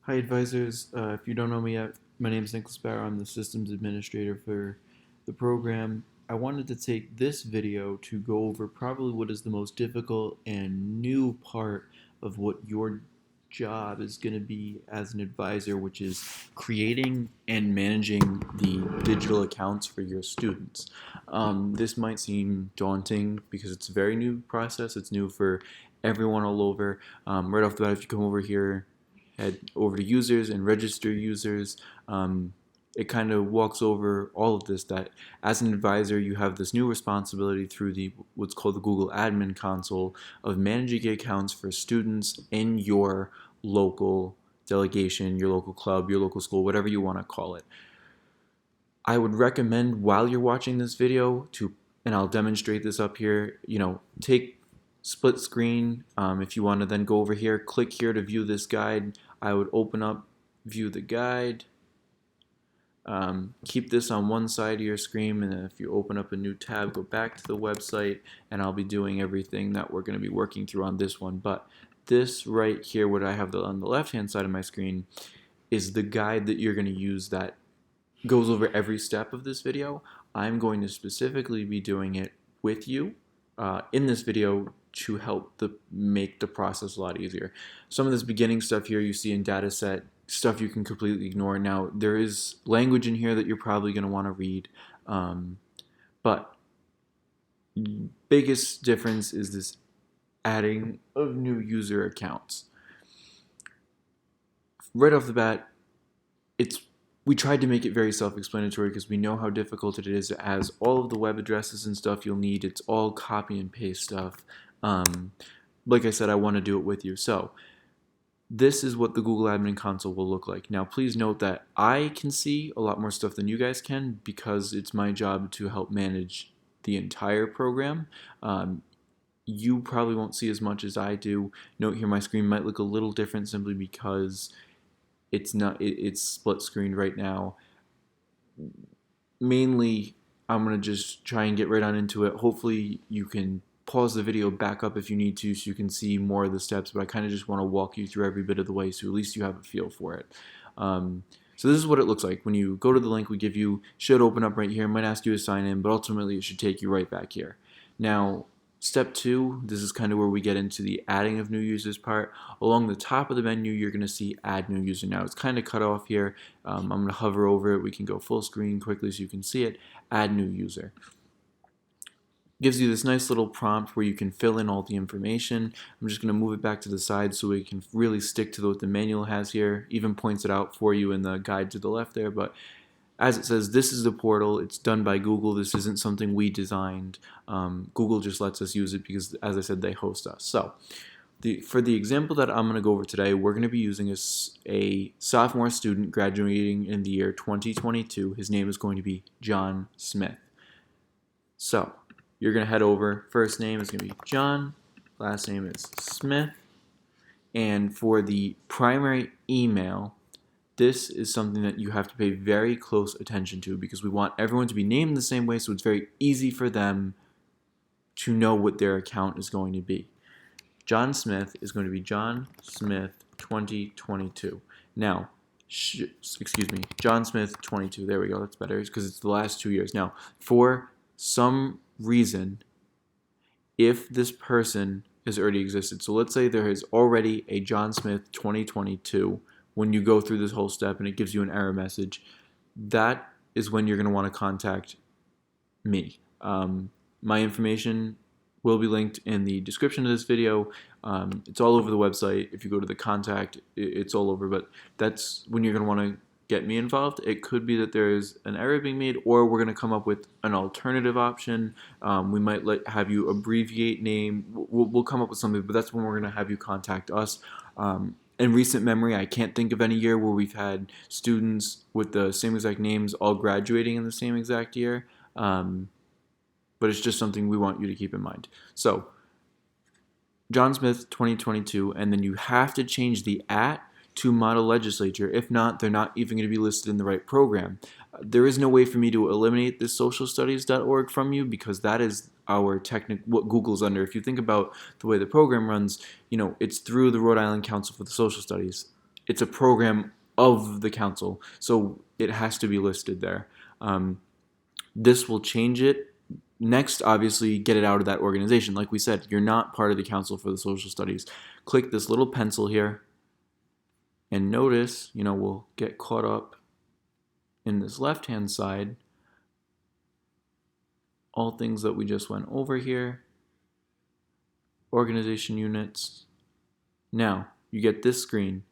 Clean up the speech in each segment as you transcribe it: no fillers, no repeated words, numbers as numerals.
Hi, advisors. If you don't know me yet, my name is Nicholas Barrow. I'm the systems administrator for the program. I wanted to take this video to go over probably what is the most difficult and new part of what your job is going to be as an advisor, which is creating and managing the digital accounts for your students. This might seem daunting because it's a very new process. It's new for everyone all over. Right off the bat, if you come over here, head over to users and register users. It kind of walks over all of this, that as an advisor you have this new responsibility through the what's called the Google Admin Console of managing accounts for students in your local delegation, your local club, your local school, whatever you want to call it. I would recommend while you're watching this video to, and I'll demonstrate this up here, take split screen. If you want to then go over here, click here to view this guide. I would open up, view the guide. Keep this on one side of your screen, and then if you open up a new tab, go back to the website, and I'll be doing everything that we're going to be working through on this one. But this right here, what I have on the left hand side of my screen, is the guide that you're going to use that goes over every step of this video. I'm going to specifically be doing it with you in this video to help make the process a lot easier. Some of this beginning stuff here you see in data set, stuff you can completely ignore. Now, there is language in here that you're probably going to want to read, but biggest difference is this adding of new user accounts. Right off the bat, we tried to make it very self-explanatory because we know how difficult it is. It has all of the web addresses and stuff you'll need. It's all copy and paste stuff. Like I said, I want to do it with you. So this is what the Google Admin Console will look like. Now, please note that I can see a lot more stuff than you guys can because it's my job to help manage the entire program. You probably won't see as much as I do. Note here my screen might look a little different simply because it's split screen right now. Mainly, I'm going to just try and get right on into it. Hopefully you can pause the video back up if you need to so you can see more of the steps, but I kind of just want to walk you through every bit of the way so at least you have a feel for it. So this is what it looks like. When you go to the link we give you, should open up right here. It might ask you to sign in, but ultimately it should take you right back here. Now, step 2, this is kind of where we get into the adding of new users part. Along the top of the menu, you're going to see add new user. Now, it's kind of cut off here. I'm going to hover over it. We can go full screen quickly so you can see it. Add new user. Gives you this nice little prompt where you can fill in all the information. I'm just going to move it back to the side so we can really stick to what the manual has here. Even points it out for you in the guide to the left there, but as it says, this is the portal. It's done by Google. This isn't something we designed. Google just lets us use it because, as I said, they host us. So for the example that I'm going to go over today, we're going to be using a sophomore student graduating in the year 2022. His name is going to be John Smith. So you're going to head over. First name is going to be John. Last name is Smith. And for the primary email, this is something that you have to pay very close attention to because we want everyone to be named the same way so it's very easy for them to know what their account is going to be. John Smith is going to be John Smith 2022. Now, excuse me, John Smith 22. There we go. That's better because it's the last 2 years. Now, for some reason, if this person has already existed, so let's say there is already a John Smith 2022, when you go through this whole step and it gives you an error message, that is when you're going to want to contact me. My information will be linked in the description of this video. It's all over the website. If you go to the contact, it's all over, but that's when you're going to want to get me involved. It could be that there is an error being made, or we're going to come up with an alternative option. We might have you abbreviate name. We'll come up with something, but that's when we're going to have you contact us. In recent memory, I can't think of any year where we've had students with the same exact names all graduating in the same exact year, but it's just something we want you to keep in mind. So, John Smith 2022, and then you have to change the @ to model legislature. If not, they're not even going to be listed in the right program. There is no way for me to eliminate this socialstudies.org from you because that is what Google's under. If you think about the way the program runs, it's through the Rhode Island Council for the Social Studies. it's a program of the council, so it has to be listed there. This will change it. Next, obviously, get it out of that organization. Like we said, you're not part of the Council for the Social Studies. Click this little pencil here, and notice, we'll get caught up in this left-hand side, all things that we just went over here, organization units. Now, you get this screen.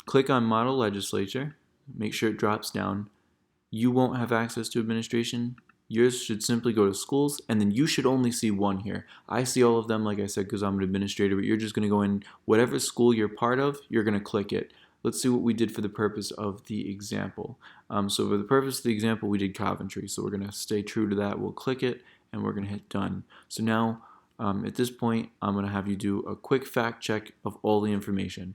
Click on Model Legislature, make sure it drops down. You won't have access to administration. Yours should simply go to schools, and then you should only see one here. I see all of them, like I said, because I'm an administrator, but you're just going to go in whatever school you're part of, you're going to click it. Let's see what we did for the purpose of the example. So for the purpose of the example, we did Coventry. So we're going to stay true to that. We'll click it, and we're going to hit done. So now, at this point, I'm going to have you do a quick fact check of all the information.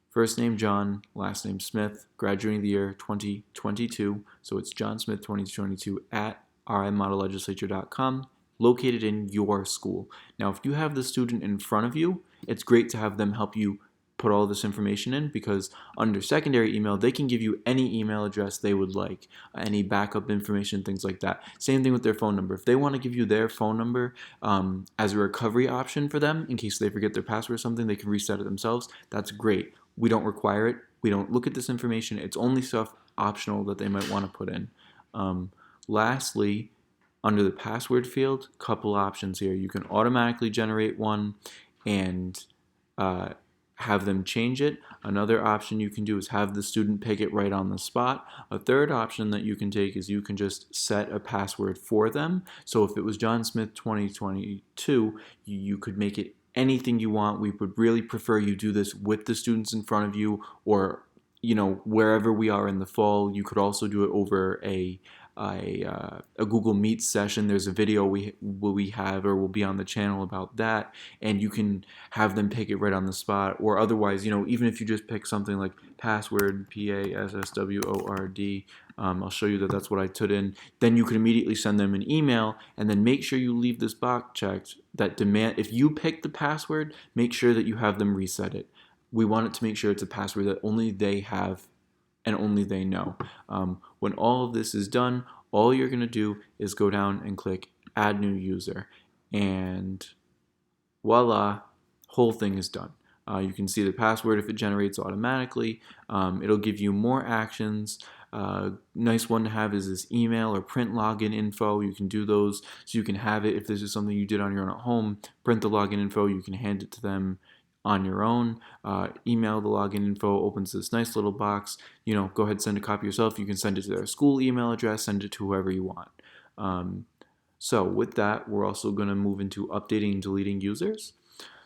First name John, last name Smith, graduating the year 2022. So it's John Smith 2022 at rimodellegislature.com, located in your school. Now, if you have the student in front of you, it's great to have them help you put all this information in, because under secondary email, they can give you any email address they would like, any backup information, things like that. Same thing with their phone number. If they want to give you their phone number as a recovery option for them, in case they forget their password or something, they can reset it themselves. That's great. We don't require it. We don't look at this information. It's only stuff optional that they might want to put in. Lastly, under the password field, couple options here. You can automatically generate one and have them change it. Another option you can do is have the student pick it right on the spot. A third option that you can take is you can just set a password for them. So if it was John Smith 2022, you could make it anything you want. We would really prefer you do this with the students in front of you, or wherever we are in the fall. You could also do it over a Google Meet session. There's a video we have or will be on the channel about that, and you can have them pick it right on the spot. Or otherwise, even if you just pick something like password, PASSWORD, I'll show you that that's what I put in. Then you can immediately send them an email, and then make sure you leave this box checked that if you pick the password, make sure that you have them reset it. We want it to make sure it's a password that only they have and only they know. When all of this is done, all you're going to do is go down and click Add New User, and voila, whole thing is done. You can see the password if it generates automatically. It'll give you more actions. Nice one to have is this email or print login info. You can do those, so you can have it if this is something you did on your own at home. Print the login info. You can hand it to them on your own. Email the login info, opens this nice little box. Go ahead and send a copy yourself. You can send it to their school email address, send it to whoever you want. So with that, we're also going to move into updating and deleting users.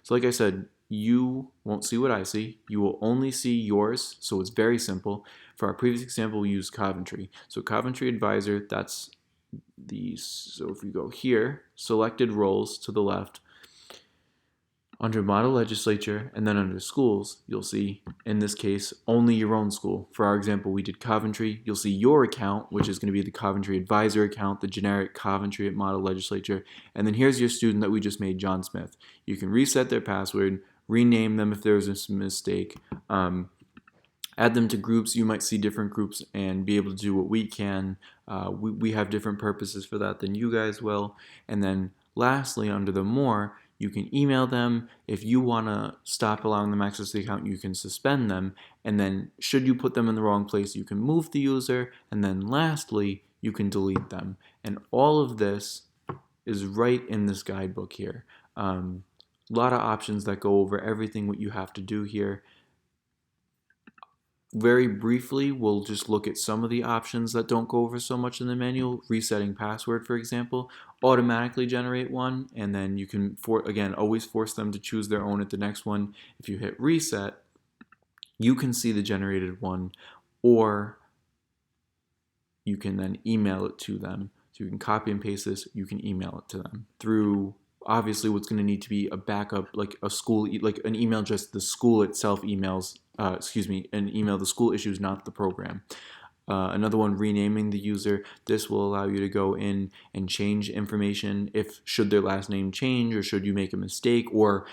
So like I said, you won't see what I see. You will only see yours, so it's very simple. For our previous example, we used Coventry. So Coventry Advisor, that's so if you go here, selected roles to the left, under Model Legislature, and then under Schools, you'll see, in this case, only your own school. For our example, we did Coventry. You'll see your account, which is going to be the Coventry Advisor account, the generic Coventry at Model Legislature. And then here's your student that we just made, John Smith. You can reset their password, rename them if there's a mistake, add them to groups. You might see different groups and be able to do what we can. We have different purposes for that than you guys will. And then lastly, under the More, you can email them. If you want to stop allowing them access to the account, you can suspend them. And then should you put them in the wrong place, you can move the user. And then lastly, you can delete them. And all of this is right in this guidebook here. A lot of options that go over everything what you have to do here. Very briefly, we'll just look at some of the options that don't go over so much in the manual. Resetting password, for example, automatically generate one, and then you can, again, always force them to choose their own at the next one. If you hit reset, you can see the generated one, or you can then email it to them. So you can copy and paste this, you can email it to them through, obviously what's going to need to be a backup, like a school, like an email just the school itself emails, an email the school issues, not the program. Another one, renaming the user. This will allow you to go in and change information should their last name change, or should you make a mistake, or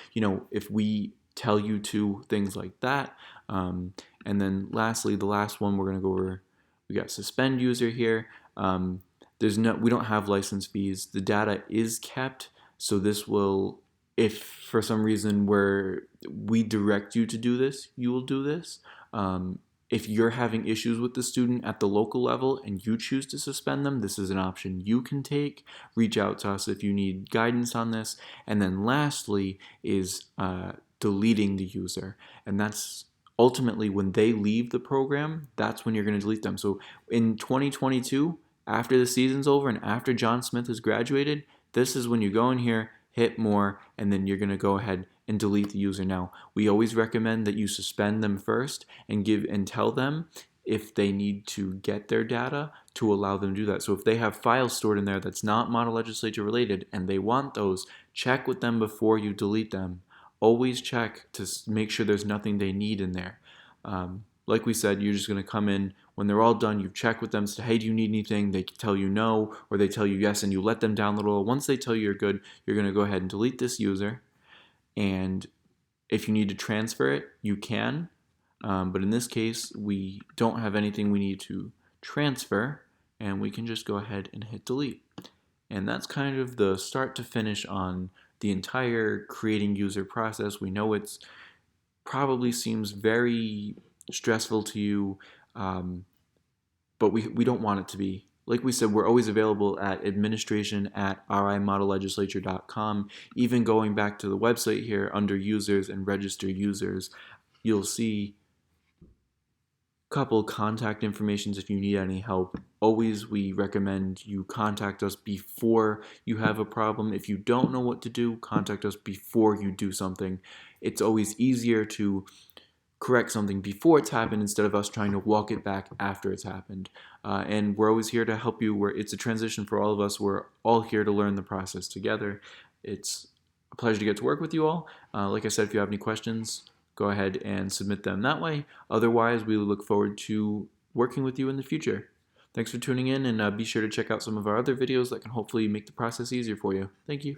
if we tell you to, things like that. And And then lastly, the last one we're going to go over, we got suspend user here. We don't have license fees. The data is kept, so this will, if for some reason where we direct you to do this, you will do this. If you're having issues with the student at the local level and you choose to suspend them, this is an option you can take. Reach out to us if you need guidance on this. And then lastly is deleting the user. And that's ultimately when they leave the program, that's when you're going to delete them. So in 2022, after the season's over and after John Smith has graduated, this is when you go in here, hit more, and then you're going to go ahead and delete the user. Now, we always recommend that you suspend them first and tell them if they need to get their data to allow them to do that. So if they have files stored in there that's not model legislature related and they want those, check with them before you delete them. Always check to make sure there's nothing they need in there. Like we said, you're just going to come in when they're all done. You check with them, say, hey, do you need anything? They tell you no, or they tell you yes, and you let them download it all. Once they tell you you're good, you're going to go ahead and delete this user. And if you need to transfer it, you can. But in this case, we don't have anything we need to transfer, and we can just go ahead and hit delete. And that's kind of the start to finish on the entire creating user process. We know it's probably seems very stressful to you, but we don't want it to be. Like we said, we're always available at administration@rimodellegislature.com. Even going back to the website here under users and register users, you'll see a couple contact informations if you need any help. Always we recommend you contact us before you have a problem. If you don't know what to do, contact us before you do something. It's always easier to correct something before it's happened instead of us trying to walk it back after it's happened. And we're always here to help you. It's a transition for all of us. We're all here to learn the process together. It's a pleasure to get to work with you all. Like I said, if you have any questions, go ahead and submit them that way. Otherwise, we look forward to working with you in the future. Thanks for tuning in, and be sure to check out some of our other videos that can hopefully make the process easier for you. Thank you.